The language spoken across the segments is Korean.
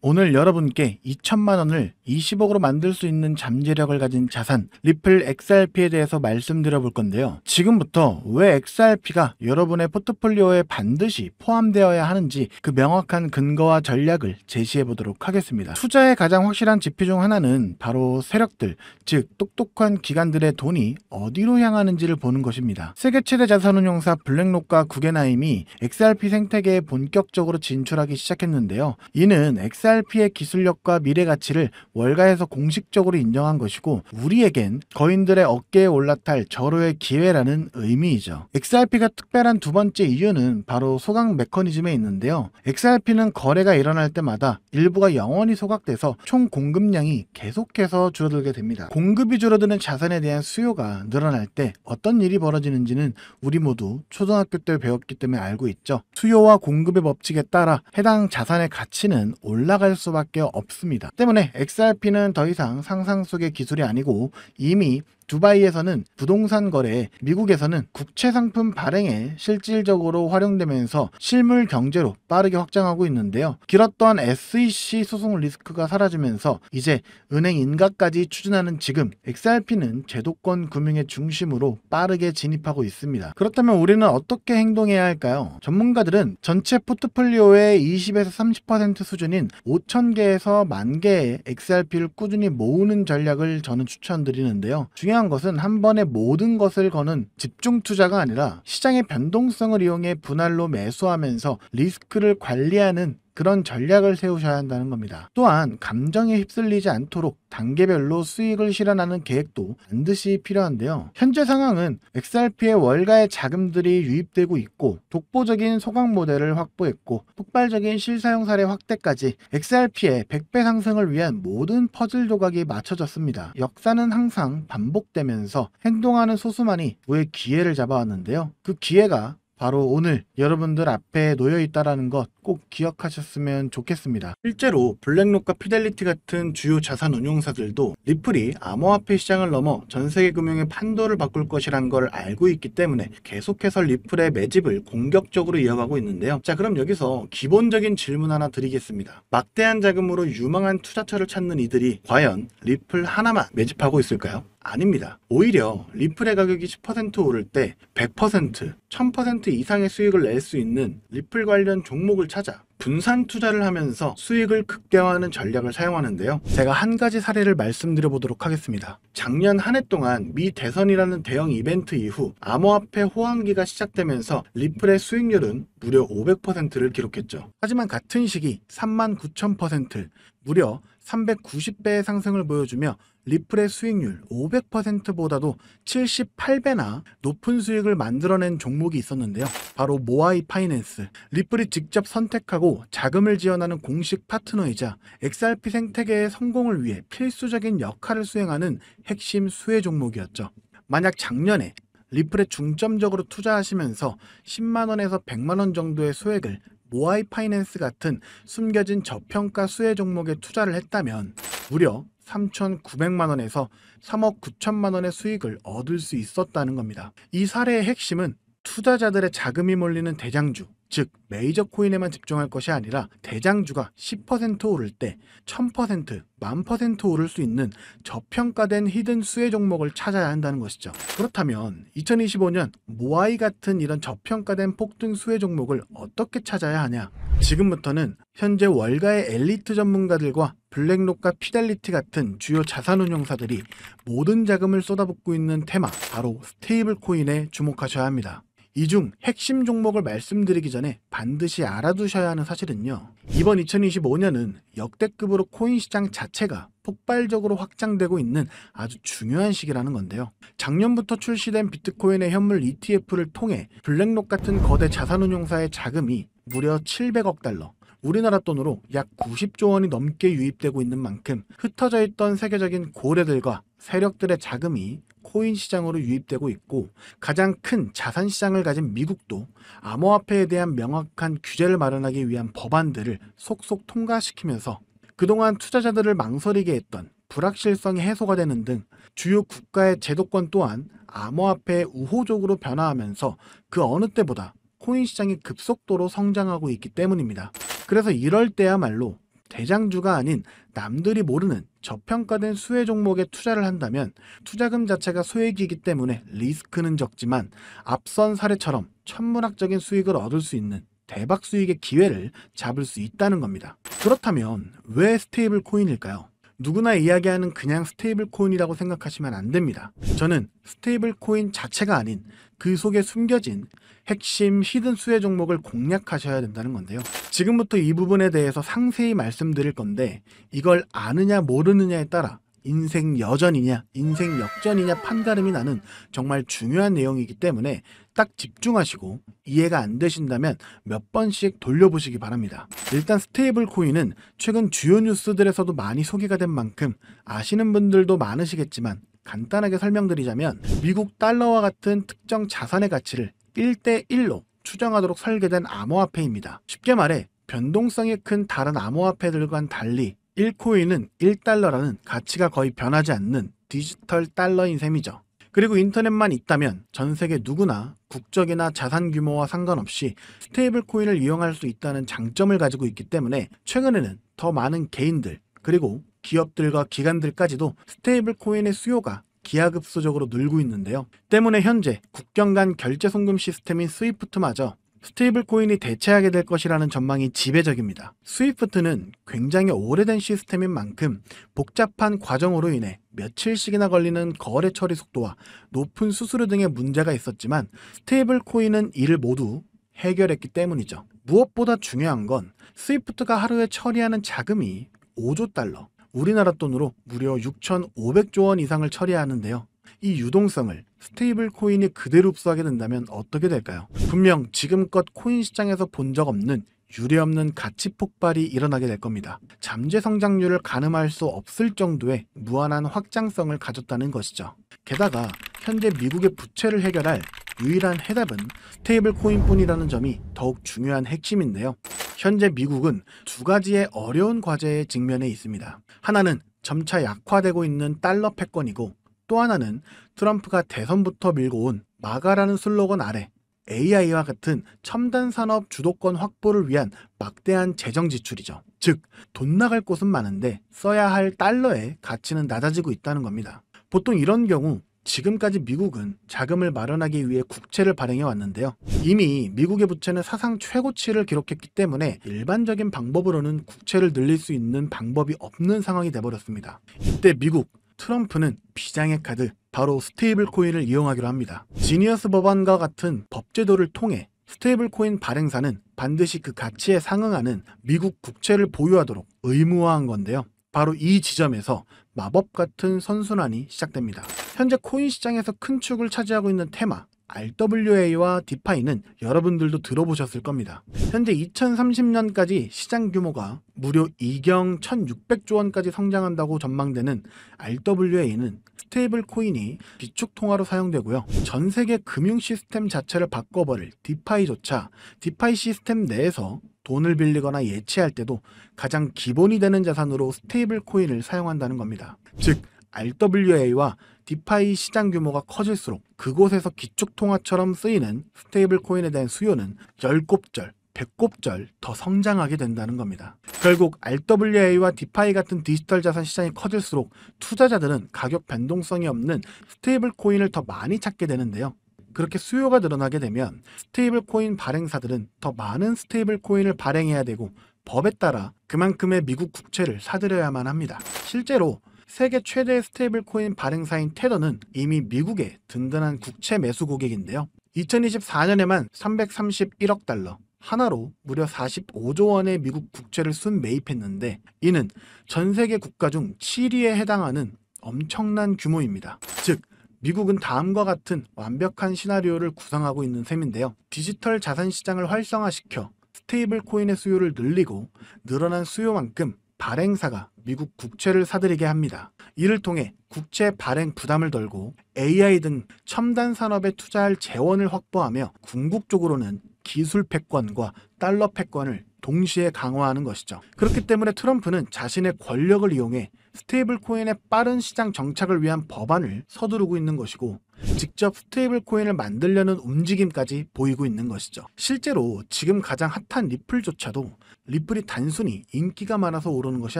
오늘 여러분께 2천만 원을 20억으로 만들 수 있는 잠재력을 가진 자산 리플 XRP에 대해서 말씀드려 볼 건데요. 지금부터 왜 XRP가 여러분의 포트폴리오에 반드시 포함되어야 하는지 그 명확한 근거와 전략을 제시해 보도록 하겠습니다. 투자의 가장 확실한 지표 중 하나는 바로 세력들, 즉 똑똑한 기관들의 돈이 어디로 향하는지를 보는 것입니다. 세계 최대 자산운용사 블랙록과 구겐하임이 XRP 생태계에 본격적으로 진출하기 시작했는데요. 이는 XRP의 기술력과 미래 가치를 월가에서 공식적으로 인정한 것이고 우리에겐 거인들의 어깨에 올라탈 절호의 기회라는 의미이죠. XRP가 특별한 두 번째 이유는 바로 소각 메커니즘에 있는데요. XRP는 거래가 일어날 때마다 일부가 영원히 소각돼서 총 공급량이 계속해서 줄어들게 됩니다. 공급이 줄어드는 자산에 대한 수요가 늘어날 때 어떤 일이 벌어지는지는 우리 모두 초등학교 때 배웠기 때문에 알고 있죠. 수요와 공급의 법칙에 따라 해당 자산의 가치는 올라갈 수밖에 없습니다. 때문에 XRP는 더 이상 상상 속의 기술이 아니고 이미 두바이에서는 부동산 거래에, 미국에서는 국채 상품 발행에 실질적으로 활용되면서 실물 경제로 빠르게 확장하고 있는데요. 길었던 SEC 소송 리스크가 사라지면서 이제 은행 인가까지 추진하는 지금 XRP는 제도권 금융의 중심으로 빠르게 진입하고 있습니다. 그렇다면 우리는 어떻게 행동해야 할까요? 전문가들은 전체 포트폴리오의 20에서 30% 수준인 5,000개에서 10,000개의 XRP를 꾸준히 모으는 전략을 저는 추천드리는데요. 중요한 것은 한 번에 모든 것을 거는 집중 투자가 아니라 시장의 변동성을 이용해 분할로 매수하면서 리스크를 관리하는 그런 전략을 세우셔야 한다는 겁니다. 또한 감정에 휩쓸리지 않도록 단계별로 수익을 실현하는 계획도 반드시 필요한데요. 현재 상황은 XRP의 월가의 자금들이 유입되고 있고 독보적인 소각 모델을 확보했고 폭발적인 실사용 사례 확대까지 XRP의 100배 상승을 위한 모든 퍼즐 조각이 맞춰졌습니다. 역사는 항상 반복되면서 행동하는 소수만이 그의 기회를 잡아왔는데요. 그 기회가 바로 오늘 여러분들 앞에 놓여 있다는 것 꼭 기억하셨으면 좋겠습니다. 실제로 블랙록과 피델리티 같은 주요 자산 운용사들도 리플이 암호화폐 시장을 넘어 전세계 금융의 판도를 바꿀 것이란 걸 알고 있기 때문에 계속해서 리플의 매집을 공격적으로 이어가고 있는데요. 자, 그럼 여기서 기본적인 질문 하나 드리겠습니다. 막대한 자금으로 유망한 투자처를 찾는 이들이 과연 리플 하나만 매집하고 있을까요? 아닙니다. 오히려 리플의 가격이 10% 오를 때 100%, 1000% 이상의 수익을 낼 수 있는 리플 관련 종목을 찾아 분산 투자를 하면서 수익을 극대화하는 전략을 사용하는데요. 제가 한 가지 사례를 말씀드려 보도록 하겠습니다. 작년 한 해 동안 미 대선이라는 대형 이벤트 이후 암호화폐 호황기가 시작되면서 리플의 수익률은 무려 500%를 기록했죠. 하지만 같은 시기 39,000%, 무려 390배의 상승을 보여주며 리플의 수익률 500%보다도 78배나 높은 수익을 만들어낸 종목이 있었는데요. 바로 모아이 파이낸스. 리플이 직접 선택하고 자금을 지원하는 공식 파트너이자 XRP 생태계의 성공을 위해 필수적인 역할을 수행하는 핵심 수혜 종목이었죠. 만약 작년에 리플에 중점적으로 투자하시면서 10만원에서 100만원 정도의 소액을 모아이 파이낸스 같은 숨겨진 저평가 수혜 종목에 투자를 했다면 무려 3,900만원에서 3억 9천만원의 수익을 얻을 수 있었다는 겁니다. 이 사례의 핵심은 투자자들의 자금이 몰리는 대장주, 즉 메이저 코인에만 집중할 것이 아니라 대장주가 10% 오를 때 1000%, 10,000% 오를 수 있는 저평가된 히든 수혜 종목을 찾아야 한다는 것이죠. 그렇다면 2025년 모아이 같은 이런 저평가된 폭등 수혜 종목을 어떻게 찾아야 하냐? 지금부터는 현재 월가의 엘리트 전문가들과 블랙록과 피델리티 같은 주요 자산운용사들이 모든 자금을 쏟아붓고 있는 테마, 바로 스테이블 코인에 주목하셔야 합니다. 이 중 핵심 종목을 말씀드리기 전에 반드시 알아두셔야 하는 사실은요. 이번 2025년은 역대급으로 코인 시장 자체가 폭발적으로 확장되고 있는 아주 중요한 시기라는 건데요. 작년부터 출시된 비트코인의 현물 ETF를 통해 블랙록 같은 거대 자산운용사의 자금이 무려 700억 달러, 우리나라 돈으로 약 90조 원이 넘게 유입되고 있는 만큼 흩어져 있던 세계적인 고래들과 세력들의 자금이 코인 시장으로 유입되고 있고 가장 큰 자산 시장을 가진 미국도 암호화폐에 대한 명확한 규제를 마련하기 위한 법안들을 속속 통과시키면서 그동안 투자자들을 망설이게 했던 불확실성이 해소가 되는 등 주요 국가의 제도권 또한 암호화폐에 우호적으로 변화하면서 그 어느 때보다 코인 시장이 급속도로 성장하고 있기 때문입니다. 그래서 이럴 때야말로 대장주가 아닌 남들이 모르는 저평가된 수혜 종목에 투자를 한다면 투자금 자체가 소액이기 때문에 리스크는 적지만 앞선 사례처럼 천문학적인 수익을 얻을 수 있는 대박 수익의 기회를 잡을 수 있다는 겁니다. 그렇다면 왜 스테이블 코인일까요? 누구나 이야기하는 그냥 스테이블 코인이라고 생각하시면 안 됩니다. 저는 스테이블 코인 자체가 아닌 그 속에 숨겨진 핵심 히든 수혜 종목을 공략하셔야 된다는 건데요. 지금부터 이 부분에 대해서 상세히 말씀드릴 건데 이걸 아느냐 모르느냐에 따라 인생 여전이냐 인생 역전이냐 판가름이 나는 정말 중요한 내용이기 때문에 딱 집중하시고 이해가 안 되신다면 몇 번씩 돌려보시기 바랍니다. 일단 스테이블 코인은 최근 주요 뉴스들에서도 많이 소개가 된 만큼 아시는 분들도 많으시겠지만 간단하게 설명드리자면 미국 달러와 같은 특정 자산의 가치를 1대1로 추정하도록 설계된 암호화폐입니다. 쉽게 말해 변동성이 큰 다른 암호화폐들과는 달리 1코인은 1달러라는 가치가 거의 변하지 않는 디지털 달러인 셈이죠. 그리고 인터넷만 있다면 전 세계 누구나 국적이나 자산 규모와 상관없이 스테이블 코인을 이용할 수 있다는 장점을 가지고 있기 때문에 최근에는 더 많은 개인들 그리고 기업들과 기관들까지도 스테이블 코인의 수요가 기하급수적으로 늘고 있는데요. 때문에 현재 국경 간 결제 송금 시스템인 스위프트마저 스테이블 코인이 대체하게 될 것이라는 전망이 지배적입니다. 스위프트는 굉장히 오래된 시스템인 만큼 복잡한 과정으로 인해 며칠씩이나 걸리는 거래 처리 속도와 높은 수수료 등의 문제가 있었지만 스테이블 코인은 이를 모두 해결했기 때문이죠. 무엇보다 중요한 건 스위프트가 하루에 처리하는 자금이 5조 달러, 우리나라 돈으로 무려 6,500조 원 이상을 처리하는데요. 이 유동성을 스테이블 코인이 그대로 흡수하게 된다면 어떻게 될까요? 분명 지금껏 코인 시장에서 본 적 없는 유례없는 가치 폭발이 일어나게 될 겁니다. 잠재 성장률을 가늠할 수 없을 정도의 무한한 확장성을 가졌다는 것이죠. 게다가 현재 미국의 부채를 해결할 유일한 해답은 스테이블 코인뿐이라는 점이 더욱 중요한 핵심인데요. 현재 미국은 두 가지의 어려운 과제에 직면해 있습니다. 하나는 점차 약화되고 있는 달러 패권이고 또 하나는 트럼프가 대선부터 밀고 온 마가라는 슬로건 아래 AI와 같은 첨단 산업 주도권 확보를 위한 막대한 재정 지출이죠. 즉, 돈 나갈 곳은 많은데 써야 할 달러의 가치는 낮아지고 있다는 겁니다. 보통 이런 경우 지금까지 미국은 자금을 마련하기 위해 국채를 발행해 왔는데요. 이미 미국의 부채는 사상 최고치를 기록했기 때문에 일반적인 방법으로는 국채를 늘릴 수 있는 방법이 없는 상황이 돼버렸습니다. 이때 미국 트럼프는 비장의 카드 바로 스테이블 코인을 이용하기로 합니다. 지니어스 법안과 같은 법제도를 통해 스테이블 코인 발행사는 반드시 그 가치에 상응하는 미국 국채를 보유하도록 의무화한 건데요. 바로 이 지점에서 마법 같은 선순환이 시작됩니다. 현재 코인 시장에서 큰 축을 차지하고 있는 테마 RWA와 디파이는 여러분들도 들어보셨을 겁니다. 현재 2030년까지 시장 규모가 무려 2경 1600조 원까지 성장한다고 전망되는 RWA는 스테이블 코인이 비축 통화로 사용되고요. 전 세계 금융 시스템 자체를 바꿔버릴 디파이조차 디파이 시스템 내에서 돈을 빌리거나 예치할 때도 가장 기본이 되는 자산으로 스테이블 코인을 사용한다는 겁니다. 즉 RWA와 디파이 시장 규모가 커질수록 그곳에서 기축통화처럼 쓰이는 스테이블 코인에 대한 수요는 10곱절, 100곱절 더 성장하게 된다는 겁니다. 결국 RWA와 디파이 같은 디지털 자산 시장이 커질수록 투자자들은 가격 변동성이 없는 스테이블 코인을 더 많이 찾게 되는데요. 그렇게 수요가 늘어나게 되면 스테이블 코인 발행사들은 더 많은 스테이블 코인을 발행해야 되고 법에 따라 그만큼의 미국 국채를 사들여야만 합니다. 실제로 세계 최대의 스테이블 코인 발행사인 테더는 이미 미국의 든든한 국채 매수 고객인데요. 2024년에만 331억 달러, 하나로 무려 45조 원의 미국 국채를 순매입했는데 이는 전 세계 국가 중 7위에 해당하는 엄청난 규모입니다. 즉 미국은 다음과 같은 완벽한 시나리오를 구상하고 있는 셈인데요. 디지털 자산 시장을 활성화시켜 스테이블 코인의 수요를 늘리고 늘어난 수요만큼 발행사가 미국 국채를 사들이게 합니다. 이를 통해 국채 발행 부담을 덜고 AI 등 첨단 산업에 투자할 재원을 확보하며 궁극적으로는 기술 패권과 달러 패권을 동시에 강화하는 것이죠. 그렇기 때문에 트럼프는 자신의 권력을 이용해 스테이블 코인의 빠른 시장 정착을 위한 법안을 서두르고 있는 것이고 직접 스테이블 코인을 만들려는 움직임까지 보이고 있는 것이죠. 실제로 지금 가장 핫한 리플조차도 리플이 단순히 인기가 많아서 오르는 것이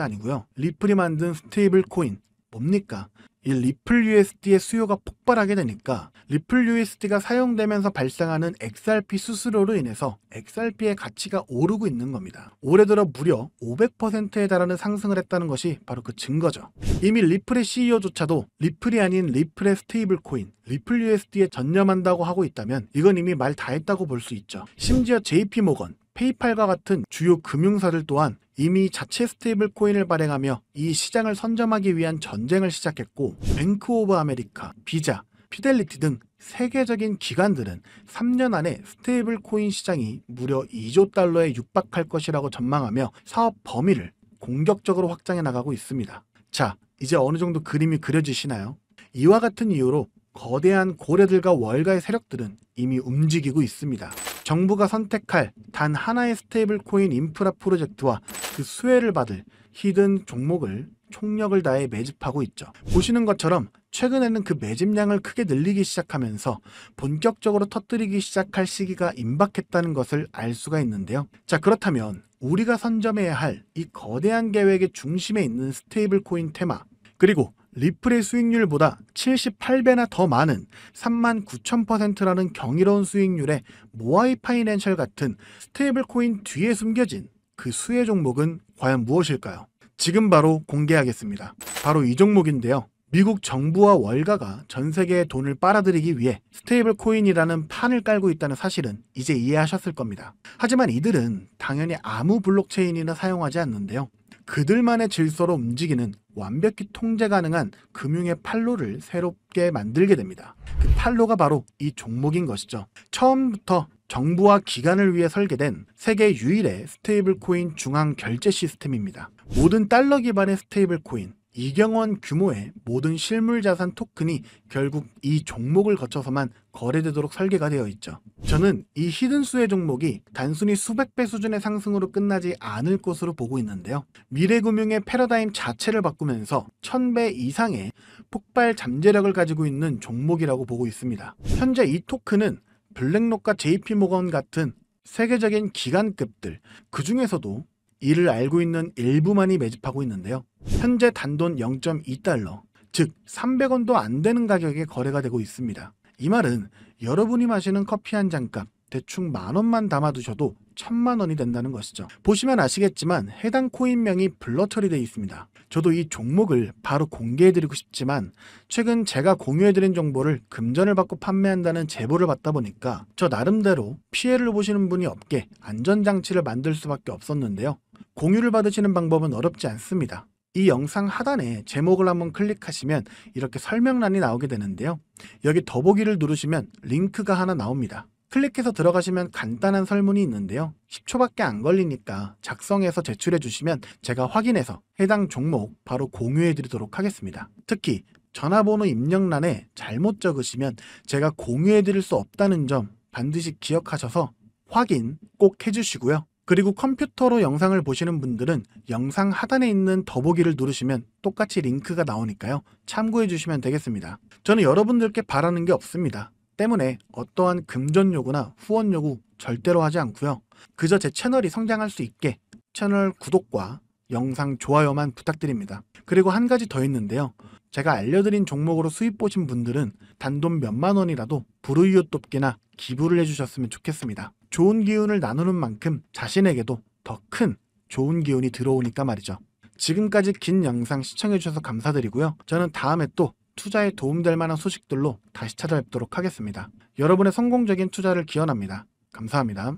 아니고요. 리플이 만든 스테이블 코인 뭡니까? 이 리플 USD의 수요가 폭발하게 되니까 리플 USD가 사용되면서 발생하는 XRP 수수료로 인해서 XRP의 가치가 오르고 있는 겁니다. 올해 들어 무려 500%에 달하는 상승을 했다는 것이 바로 그 증거죠. 이미 리플의 CEO조차도 리플이 아닌 리플의 스테이블 코인, 리플 USD에 전념한다고 하고 있다면 이건 이미 말 다 했다고 볼 수 있죠. 심지어 JP모건, 페이팔과 같은 주요 금융사들 또한 이미 자체 스테이블 코인을 발행하며 이 시장을 선점하기 위한 전쟁을 시작했고, 뱅크 오브 아메리카, 비자, 피델리티 등 세계적인 기관들은 3년 안에 스테이블 코인 시장이 무려 2조 달러에 육박할 것이라고 전망하며 사업 범위를 공격적으로 확장해 나가고 있습니다. 자, 이제 어느 정도 그림이 그려지시나요? 이와 같은 이유로 거대한 고래들과 월가의 세력들은 이미 움직이고 있습니다. 정부가 선택할 단 하나의 스테이블 코인 인프라 프로젝트와 그 수혜를 받을 히든 종목을 총력을 다해 매집하고 있죠. 보시는 것처럼 최근에는 그 매집량을 크게 늘리기 시작하면서 본격적으로 터뜨리기 시작할 시기가 임박했다는 것을 알 수가 있는데요. 자, 그렇다면 우리가 선점해야 할 이 거대한 계획의 중심에 있는 스테이블 코인 테마, 그리고 리플의 수익률보다 78배나 더 많은 39,000%라는 경이로운 수익률의 모아이 파이낸셜 같은 스테이블 코인 뒤에 숨겨진 그 수혜 종목은 과연 무엇일까요? 지금 바로 공개하겠습니다. 바로 이 종목인데요. 미국 정부와 월가가 전 세계의 돈을 빨아들이기 위해 스테이블 코인이라는 판을 깔고 있다는 사실은 이제 이해하셨을 겁니다. 하지만 이들은 당연히 아무 블록체인이나 사용하지 않는데요. 그들만의 질서로 움직이는 완벽히 통제 가능한 금융의 판로를 새롭게 만들게 됩니다. 그 판로가 바로 이 종목인 것이죠. 처음부터 정부와 기관을 위해 설계된 세계 유일의 스테이블 코인 중앙 결제 시스템입니다. 모든 달러 기반의 스테이블 코인, 2경원 규모의 모든 실물 자산 토큰이 결국 이 종목을 거쳐서만 거래되도록 설계가 되어 있죠. 저는 이 히든 수혜 종목이 단순히 수백 배 수준의 상승으로 끝나지 않을 것으로 보고 있는데요. 미래금융의 패러다임 자체를 바꾸면서 1000배 이상의 폭발 잠재력을 가지고 있는 종목이라고 보고 있습니다. 현재 이 토큰은 블랙록과 JP모건 같은 세계적인 기관급들, 그 중에서도 이를 알고 있는 일부만이 매집하고 있는데요. 현재 단돈 0.2달러, 즉 300원도 안 되는 가격에 거래가 되고 있습니다. 이 말은 여러분이 마시는 커피 한 잔값 대충 10,000원만 담아두셔도 10,000,000원이 된다는 것이죠. 보시면 아시겠지만 해당 코인명이 블러 처리되어 있습니다. 저도 이 종목을 바로 공개해드리고 싶지만 최근 제가 공유해드린 정보를 금전을 받고 판매한다는 제보를 받다 보니까 저 나름대로 피해를 보시는 분이 없게 안전장치를 만들 수밖에 없었는데요. 공유를 받으시는 방법은 어렵지 않습니다. 이 영상 하단에 제목을 한번 클릭하시면 이렇게 설명란이 나오게 되는데요. 여기 더보기를 누르시면 링크가 하나 나옵니다. 클릭해서 들어가시면 간단한 설문이 있는데요. 10초밖에 안 걸리니까 작성해서 제출해 주시면 제가 확인해서 해당 종목 바로 공유해 드리도록 하겠습니다. 특히 전화번호 입력란에 잘못 적으시면 제가 공유해 드릴 수 없다는 점 반드시 기억하셔서 확인 꼭 해주시고요. 그리고 컴퓨터로 영상을 보시는 분들은 영상 하단에 있는 더보기를 누르시면 똑같이 링크가 나오니까요. 참고해 주시면 되겠습니다. 저는 여러분들께 바라는 게 없습니다. 때문에 어떠한 금전 요구나 후원 요구 절대로 하지 않고요. 그저 제 채널이 성장할 수 있게 채널 구독과 영상 좋아요만 부탁드립니다. 그리고 한 가지 더 있는데요. 제가 알려드린 종목으로 수익 보신 분들은 단돈 몇만 원이라도 불우이웃 돕기나 기부를 해주셨으면 좋겠습니다. 좋은 기운을 나누는 만큼 자신에게도 더 큰 좋은 기운이 들어오니까 말이죠. 지금까지 긴 영상 시청해주셔서 감사드리고요. 저는 다음에 또 투자에 도움될 만한 소식들로 다시 찾아뵙도록 하겠습니다. 여러분의 성공적인 투자를 기원합니다. 감사합니다.